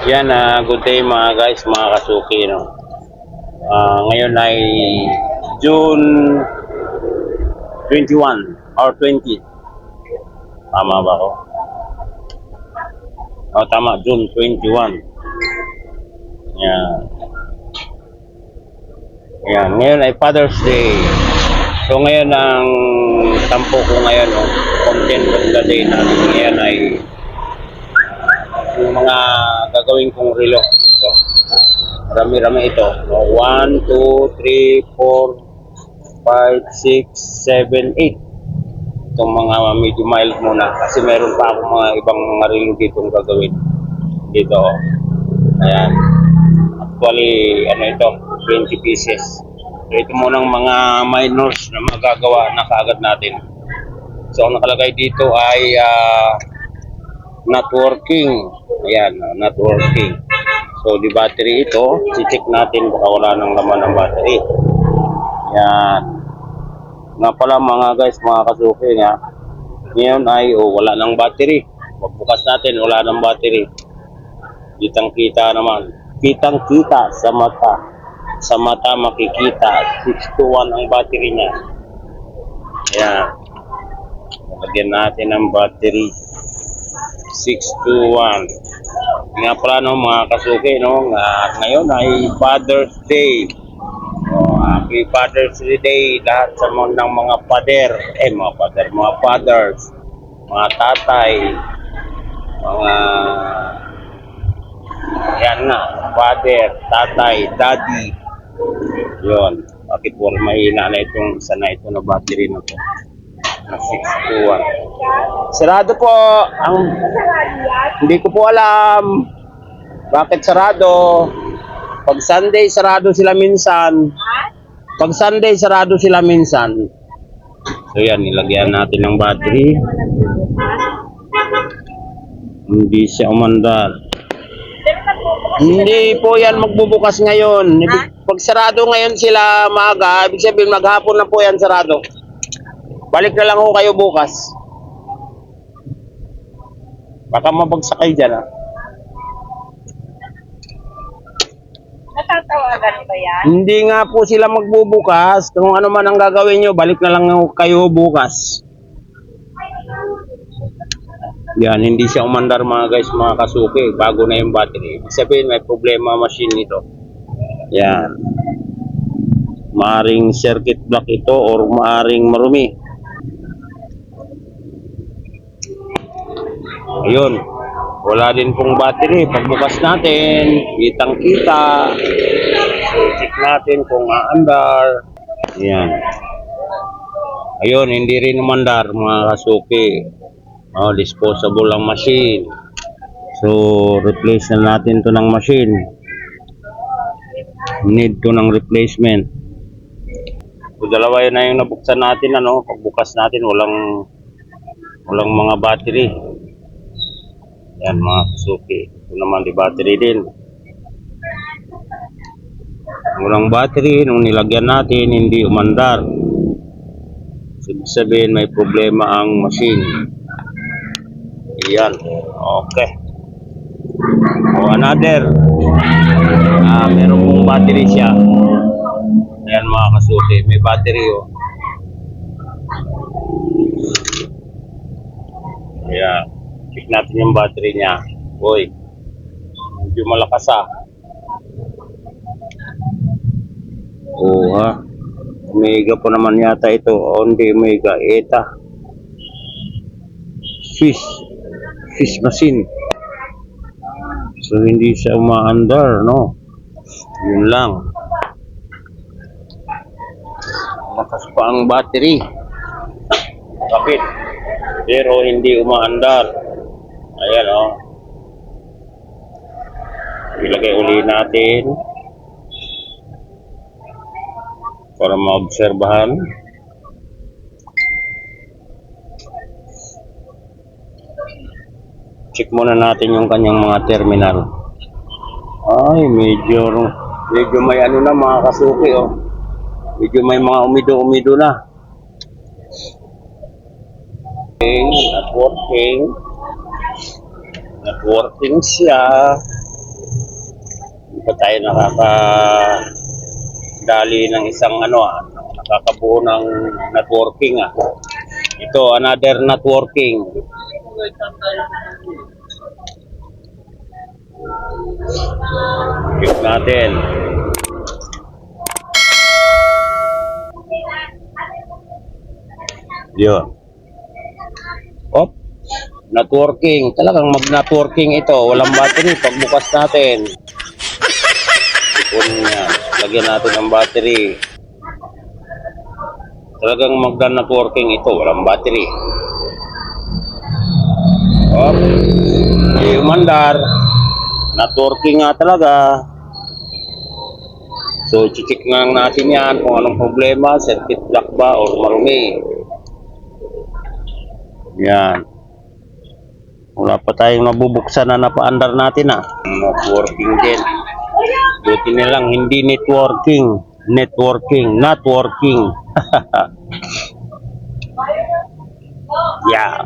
Yan, good day mga guys, mga kasuki, no. Ngayon ay June 21 or 20. Tama ba ako? Tama, June 21. Yan. Yan, ngayon ay Father's Day. So ngayon ang tampo ko ngayon, no, content of the day natin ngayon ay yung mga gagawin kong relo. Ito. Rami-rami ito. 1, 2, 3, 4, 5, 6, 7, 8. Itong mga medyo mild muna. Kasi meron pa akong mga ibang mga relo dito gagawin. Dito. Ayan. Actually, ano ito? 20 pieces. So ito munang mga minors na magagawa na kaagad natin. So ang nakalagay dito ay not working. Ayan, not working. So, di battery ito, i-check natin baka wala nang laman ng battery. Yan. Nga pala mga guys, mga kasuki nga. Ngayon ay wala nang battery. Pagbukas natin, wala nang battery. Kitang-kita naman. Kitang-kita sa mata. Sa mata makikita. 621 ang battery niya. Yan. Lagyan natin ang battery. 621. Nga pala no mga kasuki, no, ngayon ay Father's Day. Happy Father's Day lahat sa mga father, mga fathers, mga tatay, mga yan nga, father, tatay, daddy. Yun, bakit po mahina na itong isa na ito na battery na to na 621. Sarado po ang hindi ko po alam bakit sarado. Pag Sunday sarado sila minsan. Pag Sunday sarado sila minsan. So yan, nilagyan natin ng battery. Hindi siya umandar. Hindi po yan magbubukas ngayon. Pag sarado ngayon sila maaga, ibig sabihin maghapon na po yan sarado. Balik na lang ho kayo bukas. Baka mabagsakay dyan, ha? Natatawagan ba yan? Hindi nga po sila magbubukas. Kung ano man ang gagawin nyo, balik na lang kayo bukas. Yan, hindi siya umandar mga guys, mga kasuki. Bago na yung battery. Ibig sabihin, may problema machine nito. Yan. Maaring circuit block ito or maaring marumi. Ayun, wala din pong battery. Pagbukas natin, kitang-kita. So, check natin kung aandar. Ayan. Ayun, hindi rin umandar mga kasuki. Disposable ang machine. So, replace na natin to ng machine. Need to ng replacement. So, dalawa yun na yung nabuksan natin. Pagbukas natin, walang mga battery. Yan mga kasuki. Ito naman di battery din. Walang battery. Nung nilagyan natin, hindi umandar. Ibig sabihin may problema ang machine. Yan. Okay. Another. Meron pong battery siya. Ayan mga kasuki. May battery Ayan. Check natin yung battery niya. Uy, medyo malakas Omega po naman yata ito. Hindi Omega, ETA. Swiss machine. So hindi siya umaandar, no? Yun lang. Malakas pa ang battery. Kapit. Pero hindi umaandar. Ayan ilagay uli natin para maobserbahan. Check muna natin yung kanyang mga terminal. Ay, medyo may ano na mga kasuki medyo may mga umido na. Not working siya. pa tayo nakakadali ng isang nakakabuo ng networking Ito, another networking. Click natin. Yun. Op. Networking. Talagang mag-networking ito. Walang battery. Pagbukas natin. Ipunin yan. Lagyan natin ang battery. Talagang mag-networking ito. Walang battery. Op. Hindi umandar. Networking nga talaga. So, check lang natin yan kung anong problema. Circuit block ba o marumi. Yan. Wala pa tayong nabubuksan na napaandar natin Networking din. Buti nilang hindi networking. Networking. Not working. Yeah.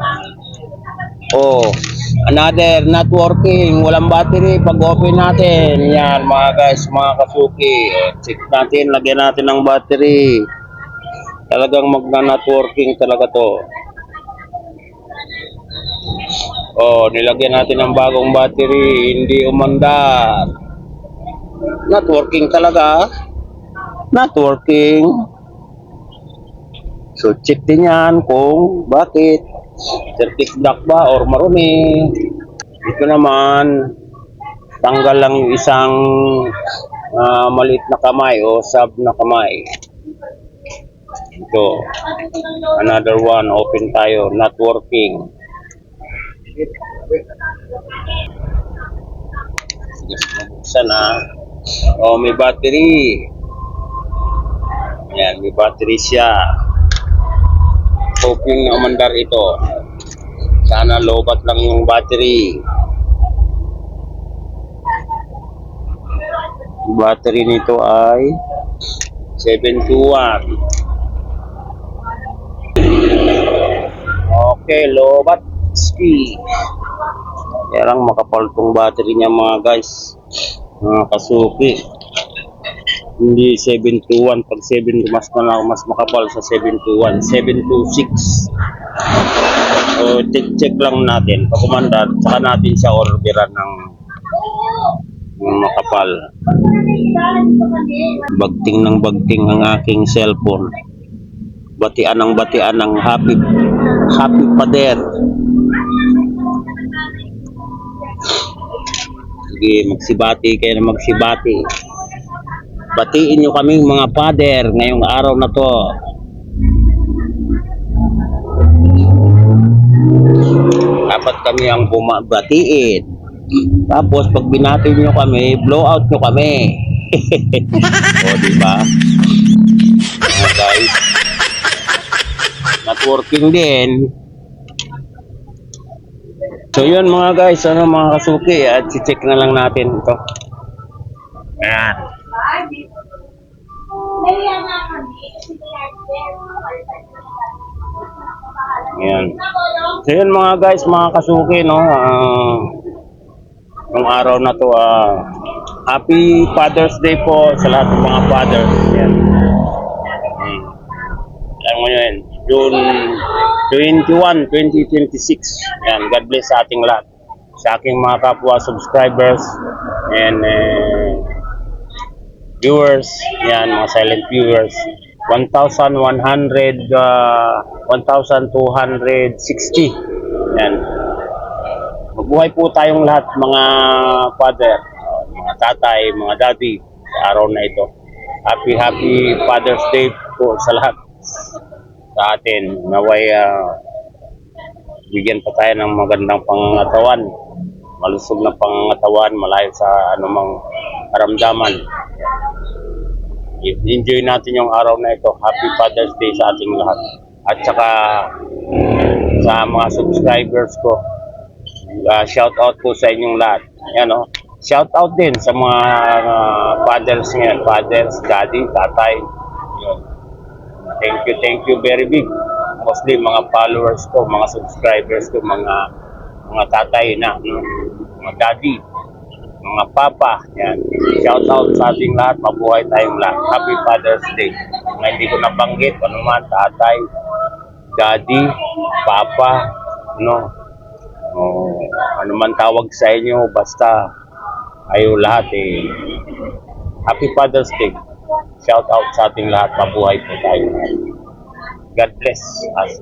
Oh, another networking. Walang battery pag open natin. Yan mga guys, mga kasuki. Check natin, lagyan natin ng battery. Talagang magna-networking talaga to. Oh, nilagyan natin ng bagong battery. Hindi umandar. Networking talaga. Networking. So, check din yan kung bakit. Circuit block ba or marumi. Ito naman, tanggal lang yung isang maliit na kamay o sub na kamay. Ito, another one, open tayo, not working. Sige, mabuksan Oh, may battery. Ayan, may battery siya. Hoping na umandar ito. Sana lobat lang yung battery. Battery nito ay 721. Okay, lobat. Ski. Kaya lang makapal tong battery niya mga guys. Mga kasuki. Hindi 721. Pag 7 mas makapal sa 721. 726. So, check lang natin. Pag umandar, saka natin siya orderan ng makapal. Bagting ng bagting ang aking cellphone. Batian ng happy pader. Sige, magsibati kayo na magsibati. Batiin nyo kaming mga pader ngayong araw na to. Dapat kami ang batiin. Tapos pag binati nyo kami, blow out nyo kami. O, diba? Guys, networking din. So yun mga guys, mga kasuki, at check na lang natin ito. Ayan. Ayan. So yun mga guys, mga kasuki, yung araw na to, Happy Father's Day po sa lahat ng mga fathers. Ayan. Alam mo yun, June 21, 2026. Ayan, God bless sa ating lahat. Sa aking mga kapwa subscribers and viewers, yan, mga silent viewers, 1,260. Yan. Mabuhay po tayong lahat mga father, mga tatay, mga daddy sa araw na ito. Happy Father's Day po sa lahat sa atin. Naway bigyan pa tayo ng magandang pangangatawan, malusog na pangangatawan, malayo sa anumang karamdaman. Enjoy natin yung araw na ito. Happy Father's Day sa ating lahat. At saka sa mga subscribers ko, shout out po sa inyong lahat. Yan, shout out din sa mga fathers ngayon, fathers, daddy, tatay. Yun. Thank you very big. Mostly mga followers ko, mga subscribers ko, mga tatay na, mga daddy. mga papa, yan. Shout out sa ating lahat, mabuhay tayong lahat. Happy Father's Day. Mga hindi ko nabanggit, ano man, tatay, daddy, papa, no, ano man tawag sa inyo, basta kayo lahat Happy Father's Day. Shout out sa ating lahat, mabuhay po tayo. God bless us.